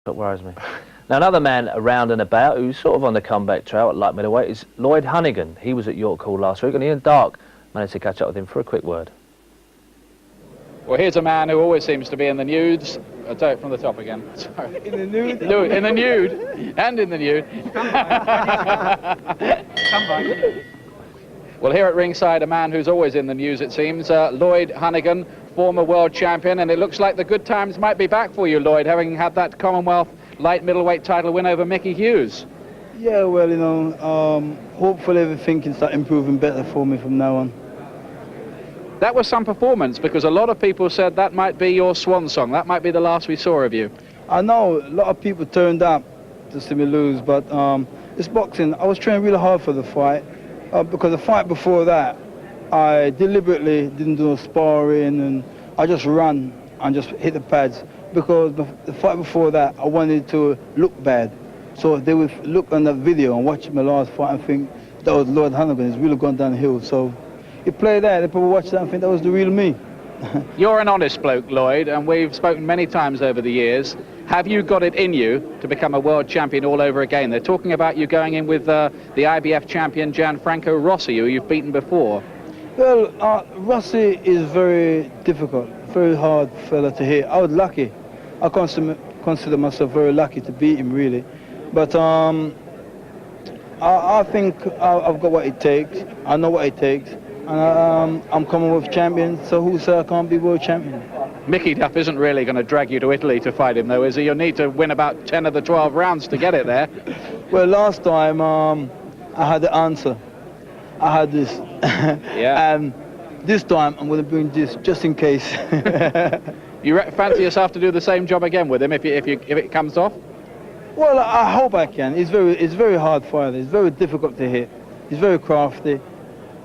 That worries me. Now, another man around and about who's sort of on the comeback trail at light middleweight is Lloyd Honeyghan. He was at York Hall last week, and Ian Dark managed to catch up with him for a quick word. Well, here's a man who always seems to be in the nudes. I'll tell it from the top again. Sorry. In the nude? No, in the nude. And in the nude. Come back. Well, here at ringside, a man who's always in the news, it seems, Lloyd Honeyghan, former world champion, and it looks like the good times might be back for you, Lloyd, having had that Commonwealth light middleweight title win over Mickey Hughes. Yeah, well, you know, hopefully everything can start improving better for me from now on. That was some performance, because a lot of people said that might be your swan song, that might be the last we saw of you. I know a lot of people turned up to see me lose, but it's boxing. I was training really hard for the fight, because the fight before that, I deliberately didn't do no sparring, and I just ran and just hit the pads, because the fight before that, I wanted to look bad. So they would look on that video and watch my last fight and think that was Lloyd Honeyghan. He's really gone downhill. So you play that, they probably watch that and think that was the real me. You're an honest bloke, Lloyd, and we've spoken many times over the years. Have you got it in you to become a world champion all over again? They're talking about you going in with the IBF champion Gianfranco Rossi, who you've beaten before. Well, Rossi is very difficult, very hard fella to hit. I was lucky. I consider myself very lucky to beat him, really. But I think I've got what it takes. I know what it takes. And I'm Commonwealth champion, so who said I can't be world champion? Mickey Duff isn't really going to drag you to Italy to fight him, though, is he? You'll need to win about 10 of the 12 rounds to get it there. Well, last time I had the answer. I had this. Yeah. And this time I'm going to bring this just in case. You fancy yourself to do the same job again with him if it comes off? Well, I hope I can. It's very hard fighter. It's very difficult to hit. He's very crafty,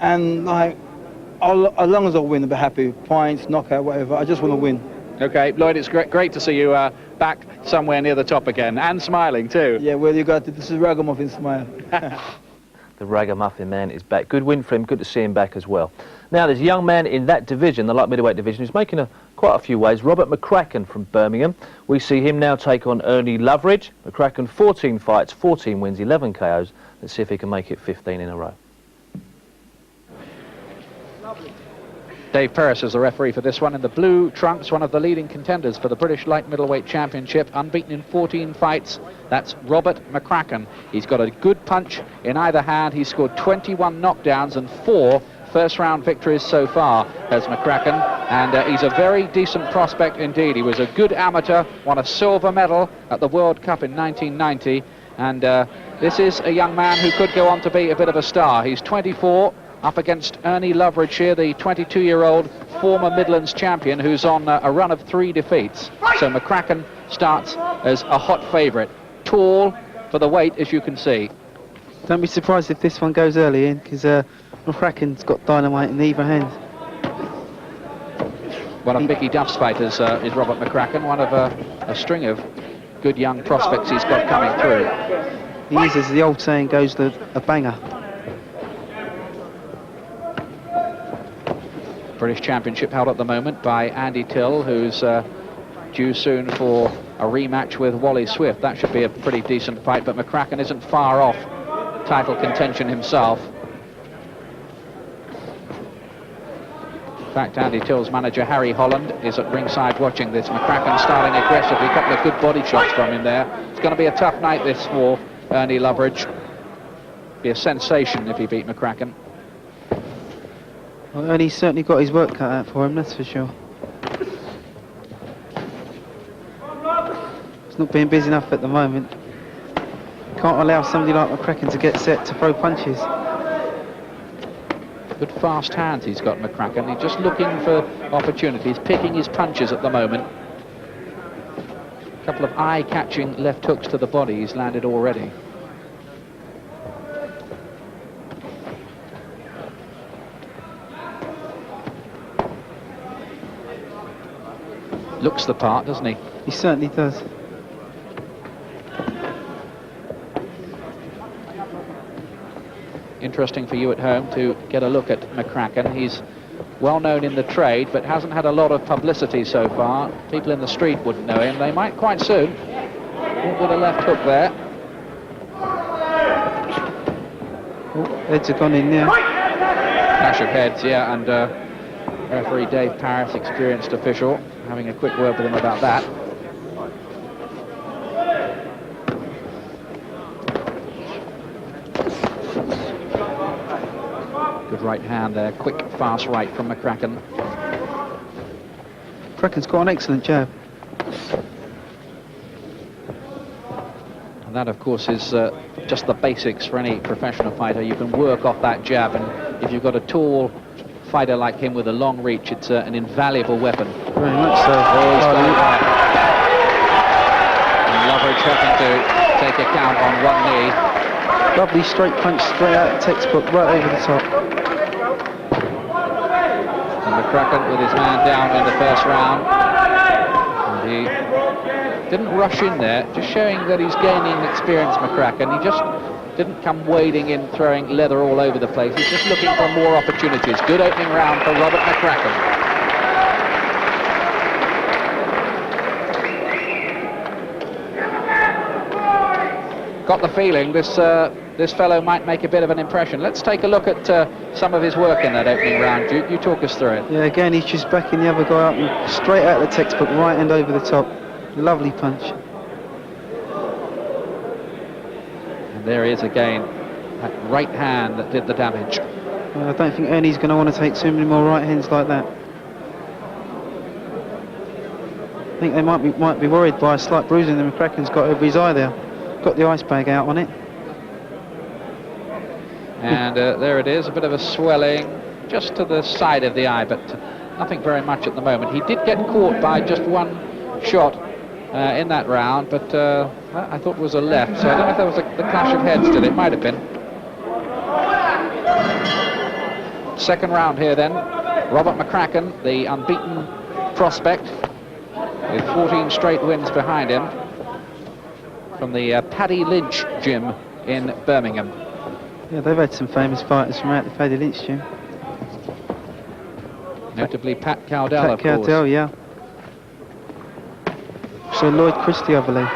and like, as long as I win, I'll be happy. Points, knockout, whatever. I just want to win. Okay, Lloyd, it's great to see you back somewhere near the top again, and smiling too. Yeah, well, you got to. This is Ragamuffin smile. The Ragamuffin man is back. Good win for him. Good to see him back as well. Now, there's a young man in that division, the light middleweight division, who's making quite a few waves. Robert McCracken from Birmingham. We see him now take on Ernie Loveridge. McCracken, 14 fights, 14 wins, 11 KOs. Let's see if he can make it 15 in a row. Dave Perris is the referee for this one. In the blue trunks, one of the leading contenders for the British Light Middleweight Championship, unbeaten in 14 fights. That's Robert McCracken. He's got a good punch in either hand. He's scored 21 knockdowns and 4 first-round victories so far as McCracken, and he's a very decent prospect indeed. He was a good amateur, won a silver medal at the World Cup in 1990, and this is a young man who could go on to be a bit of a star. He's 24, up against Ernie Loveridge here, the 22-year-old former Midlands champion who's on a run of 3 defeats. So McCracken starts as a hot favourite. Tall for the weight, as you can see. Don't be surprised if this one goes early in, because McCracken's got dynamite in either hand. One of Mickey Duff's fighters is Robert McCracken, one of a string of good young prospects he's got coming through. He is, as the old saying goes, a banger. British Championship held at the moment by Andy Till, who's due soon for a rematch with Wally Swift. That should be a pretty decent fight, but McCracken isn't far off title contention himself. In fact, Andy Till's manager Harry Holland is at ringside watching this. McCracken starting aggressively, a couple of good body shots from him there. It's going to be a tough night this for Ernie Loveridge. Be a sensation if he beat McCracken. Well, Ernie's certainly got his work cut out for him, that's for sure. He's not being busy enough at the moment. Can't allow somebody like McCracken to get set to throw punches. Good fast hands he's got, McCracken. He's just looking for opportunities, picking his punches at the moment. A couple of eye-catching left hooks to the body he's landed already. Looks the part, doesn't he? He certainly does. Interesting for you at home to get a look at McCracken. He's well known in the trade, but hasn't had a lot of publicity so far. People in the street wouldn't know him. They might quite soon. Caught with a left hook there. Oh, heads have gone in there. Clash of heads, yeah, and referee Dave Paris, experienced official, having a quick word with him about that. Good right hand there, quick, fast right from McCracken. McCracken's got an excellent jab. And that, of course, is just the basics for any professional fighter. You can work off that jab, and if you've got a tall fighter like him with a long reach, it's an invaluable weapon. Very much so. Oh, he's got it right. And Loveridge having to take a count on one knee. Lovely straight punch straight out of the textbook, right over the top. And McCracken with his man down in the first round. And he didn't rush in there, just showing that he's gaining experience, McCracken. He just didn't come wading in, throwing leather all over the place. He's just looking for more opportunities. Good opening round for Robert McCracken. Got the feeling this fellow might make a bit of an impression. Let's take a look at some of his work in that opening round. Duke, you talk us through it. Yeah, again, he's just backing the other guy up and straight out of the textbook, right hand over the top. Lovely punch. And there he is again. That right hand that did the damage. I don't think Ernie's going to want to take too many more right hands like that. I think they might be worried by a slight bruising that McCracken's got over his eye there. Got the ice bag out on it. And there it is, a bit of a swelling just to the side of the eye, but nothing very much at the moment. He did get caught by just one shot in that round, but I thought it was a left, so I don't know if that was the clash of heads, did it? Might have been. Second round here then. Robert McCracken, the unbeaten prospect, with 14 straight wins behind him, from the Paddy Lynch gym in Birmingham. Yeah, they've had some famous fighters from out the Paddy Lynch gym. Notably Pat Cowdell, Pat of course. Cowdell, yeah. So Lloyd Christie, I believe.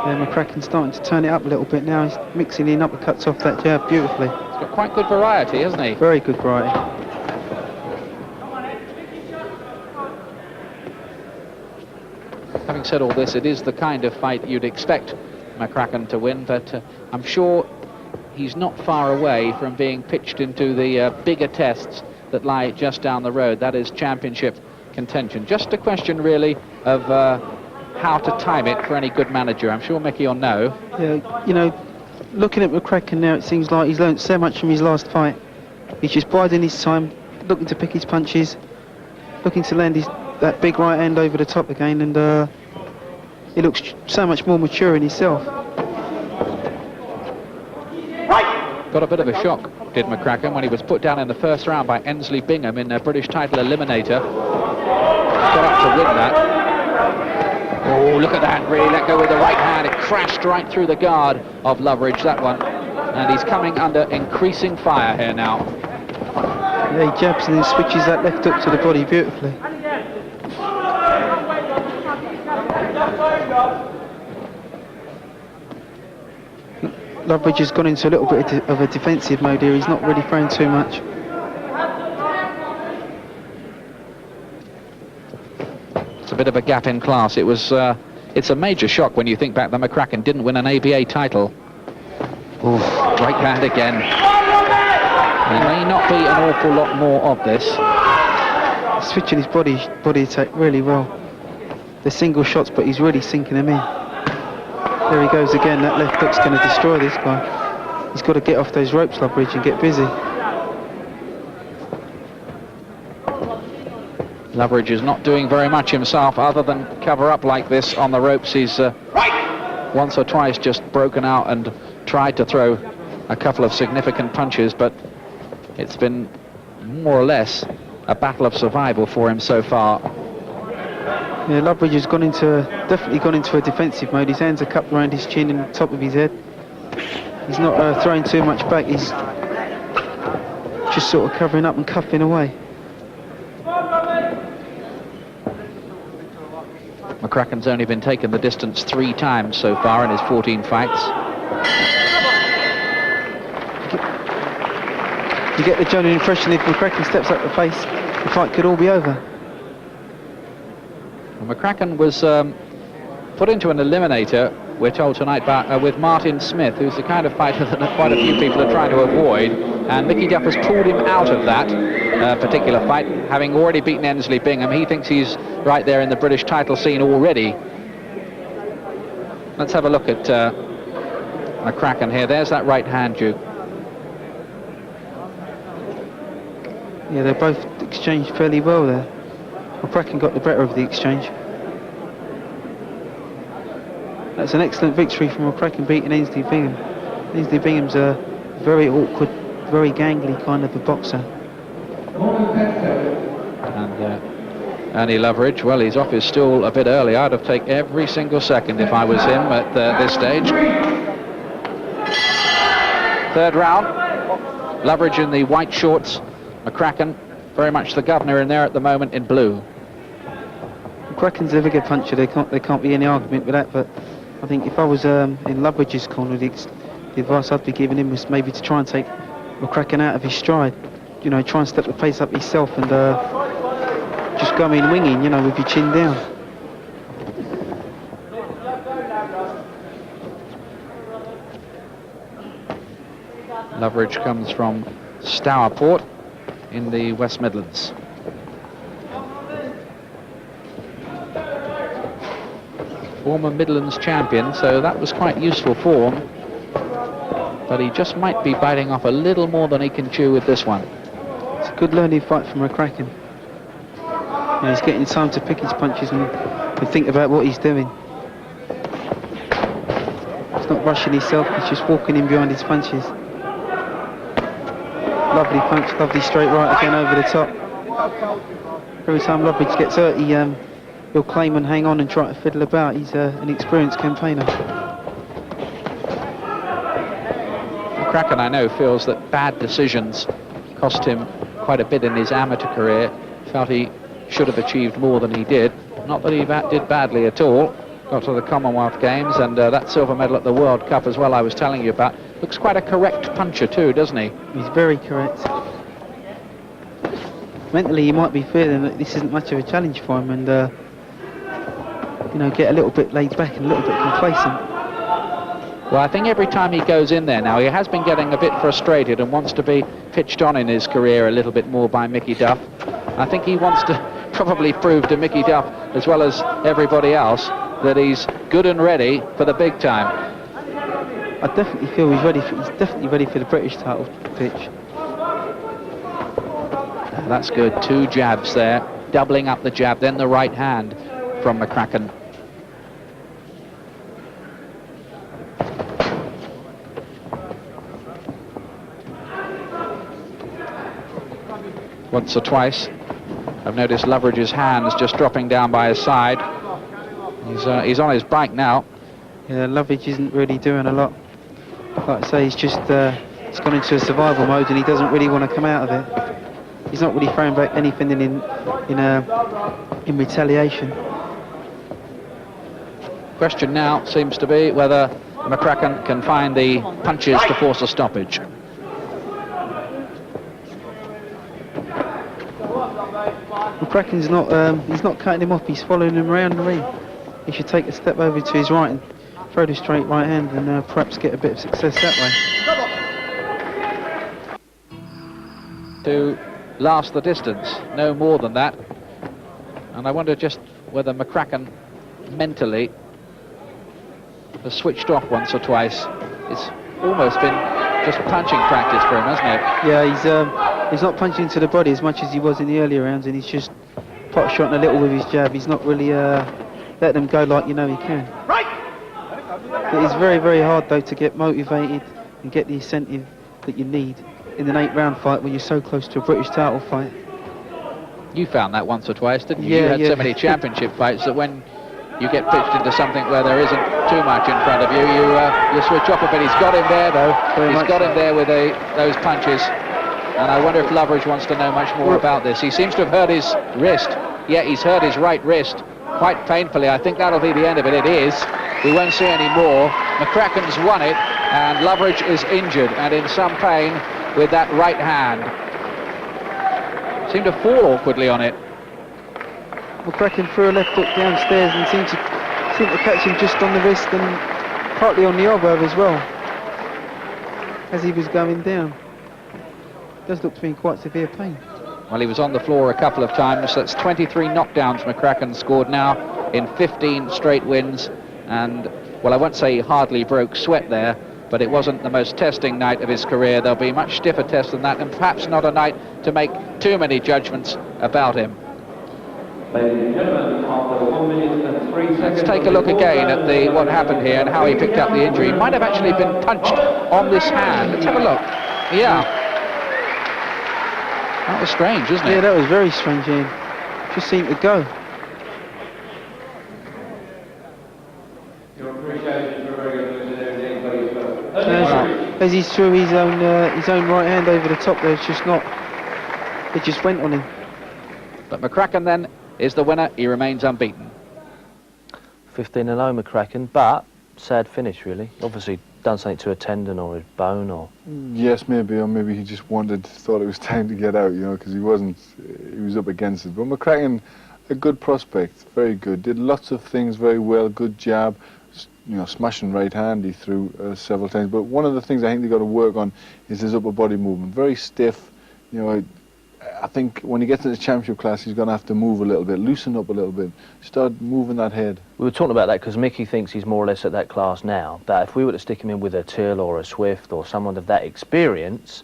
Yeah, McCracken's starting to turn it up a little bit now. He's mixing in uppercuts off that jab beautifully. He's got quite good variety, hasn't he? Very good variety. Having said all this, it is the kind of fight you'd expect McCracken to win, but I'm sure he's not far away from being pitched into the bigger tests that lie just down the road. That is championship contention. Just a question, really, of how to time it for any good manager. I'm sure Mickey will know. Yeah, you know, looking at McCracken now, it seems like he's learnt so much from his last fight. He's just biding his time, looking to pick his punches, looking to land that big right hand over the top again, and he looks so much more mature in himself. Got a bit of a shock, did McCracken, when he was put down in the first round by Ensley Bingham in a British title eliminator. Got up to win that. Oh, look at that, really let go with the right hand. It crashed right through the guard of Loveridge, that one. And he's coming under increasing fire here now. Yeah, he jabs and then switches that left hook to the body beautifully. Loveridge has gone into a little bit of a defensive mode here. He's not really throwing too much. It's a bit of a gap in class. It was. It's a major shock when you think back that McCracken didn't win an ABA title. Ooh, right hand again. There may not be an awful lot more of this. He's switching his body attack really well. They're single shots, but he's really sinking them in. There he goes again. That left hook's going to destroy this guy. He's got to get off those ropes, Loveridge, and get busy. Loveridge is not doing very much himself other than cover up like this on the ropes. He's once or twice just broken out and tried to throw a couple of significant punches, but it's been more or less a battle of survival for him so far. Yeah, Loveridge has definitely gone into a defensive mode. His hands are cupped around his chin and the top of his head. He's not throwing too much back. He's just sort of covering up and cuffing away. McCracken's only been taken the distance 3 times so far in his 14 fights. You get the general impression if McCracken steps up the pace, the fight could all be over. Well, McCracken was put into an eliminator, we're told tonight, with Martin Smith, who's the kind of fighter that quite a few people are trying to avoid, and Mickey Duff has pulled him out of that particular fight, having already beaten Ensley Bingham. He thinks he's right there in the British title scene already. Let's have a look at McCracken here. There's that right hand, Duke. Yeah, they both exchanged fairly well there. McCracken got the better of the exchange. That's an excellent victory from McCracken beating Ensley Bingham. Ensley Bingham's a very awkward, very gangly kind of a boxer. And Ernie Loveridge, well, he's off his stool a bit early. I'd have taken every single second if I was him at this stage. 3rd round. Loveridge in the white shorts. McCracken, very much the governor in there at the moment in blue. McCracken's a bigger puncher. There can't be any argument with that. But I think if I was in Loveridge's corner, the advice I'd be giving him was maybe to try and take McCracken out of his stride. You know, try and step the pace up yourself and just go in winging, you know, with your chin down. Loveridge comes from Stourport in the West Midlands. Former Midlands champion, so that was quite useful for him. But he just might be biting off a little more than he can chew with this one. It's a good learning fight from McCracken. And he's getting time to pick his punches and think about what he's doing. He's not rushing himself, he's just walking in behind his punches. Lovely punch, lovely straight right again over the top. Every time Loveridge gets hurt, he'll claim and hang on and try to fiddle about. He's an experienced campaigner. McCracken, I know, feels that bad decisions cost him quite a bit in his amateur career. Felt he should have achieved more than he did. Not that he did badly at all. Got to the Commonwealth Games and that silver medal at the World Cup as well, I was telling you about. Looks quite a correct puncher too, doesn't he? He's very correct. Mentally, he might be feeling that this isn't much of a challenge for him and, you know, get a little bit laid back and a little bit complacent. Well, I think every time he goes in there now, he has been getting a bit frustrated and wants to be pitched on in his career a little bit more by Mickey Duff. I think he wants to probably prove to Mickey Duff, as well as everybody else, that he's good and ready for the big time. I definitely feel he's definitely ready for the British title pitch. That's good. 2 jabs there, doubling up the jab, then the right hand from McCracken. Once or twice, I've noticed Loveridge's hands just dropping down by his side. He's on his bike now. Yeah, Loveridge isn't really doing a lot. Like I say, he's just he's gone into a survival mode and he doesn't really want to come out of it. He's not really throwing back anything in retaliation. Question now seems to be whether McCracken can find the punches to force a stoppage. McCracken's not he's not cutting him off, he's following him around the ring. He should take a step over to his right and throw the straight right hand and perhaps get a bit of success that way. To last the distance, no more than that. And I wonder just whether McCracken mentally has switched off once or twice. It's almost been just punching practice for him, hasn't it? Yeah, he's not punching into the body as much as he was in the earlier rounds, and he's just pot shotting a little with his jab. He's not really letting them go like you know he can. It is very, very hard though to get motivated and get the incentive that you need in an 8-round fight when you're so close to a British title fight. You found that once or twice, didn't you? Yeah, You had yeah. so many championship fights that when you get pitched into something where there isn't too much in front of you, you switch off a bit. He's got him there though. He's got him there with those punches. And I wonder if Loveridge wants to know much more about this. He seems to have hurt his wrist. Yeah, he's hurt his right wrist. quite painfully. I think that'll be the end of it. It is. We won't see any more. McCracken's won it, and Loveridge is injured and in some pain with that right hand. Seemed to fall awkwardly on it. McCracken threw a left hook downstairs and seemed to catch him just on the wrist and partly on the elbow as well as he was going down. Does look to be in quite severe pain. Well, he was on the floor a couple of times. That's 23 knockdowns McCracken scored now in 15 straight wins. And, well, I won't say he hardly broke sweat there, but it wasn't the most testing night of his career. There'll be much stiffer tests than that, and perhaps not a night to make too many judgments about him. Let's take a look again at what happened here and how he picked up the injury. He might have actually been punched on this hand. Let's have a look. Yeah. That was strange, isn't it? Yeah, that was very strange, Ian. Just seemed to go. As he threw his own right hand over the top there, it just went on him. But McCracken then is the winner. He remains unbeaten. 15-0 McCracken, but sad finish really. Obviously done something to a tendon or his bone or... Yes, maybe, or maybe he just thought it was time to get out, you know, because he was up against it. But McCracken, a good prospect, very good, did lots of things very well, good jab, you know, smashing right hand he threw several times. But one of the things I think they got to work on is his upper body movement, very stiff, you know. I think when he gets into the championship class, he's going to have to move a little bit, loosen up a little bit, start moving that head. We were talking about that because Mickey thinks he's more or less at that class now, but if we were to stick him in with a Till or a Swift or someone of that experience,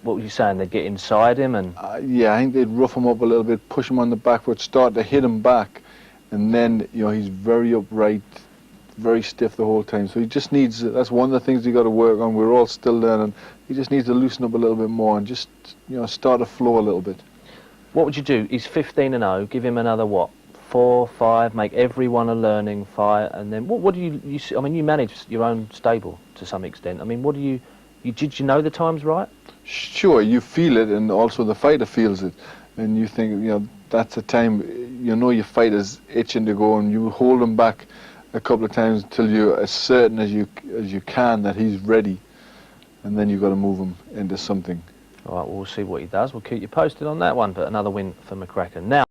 what were you saying, they'd get inside him and... Yeah, I think they'd rough him up a little bit, push him on the back foot, start to hit him back, and then, you know, he's very upright, very stiff the whole time. So he just needs, that's one of the things you got to work on. We're all still learning. He just needs to loosen up a little bit more and just, you know, start to flow a little bit. What would you do? He's 15-0, give him another what? 4, 5, make everyone a learning fight, and then what do you I mean, you manage your own stable to some extent. I mean, what do you did you know the time's right? Sure, you feel it, and also the fighter feels it, and you think, you know, that's a time, you know, your fighter's itching to go, and you hold him back a couple of times until you're as certain as you can that he's ready, and then you've got to move him into something. All right, well, we'll see what he does. We'll keep you posted on that one, but another win for McCracken. Now.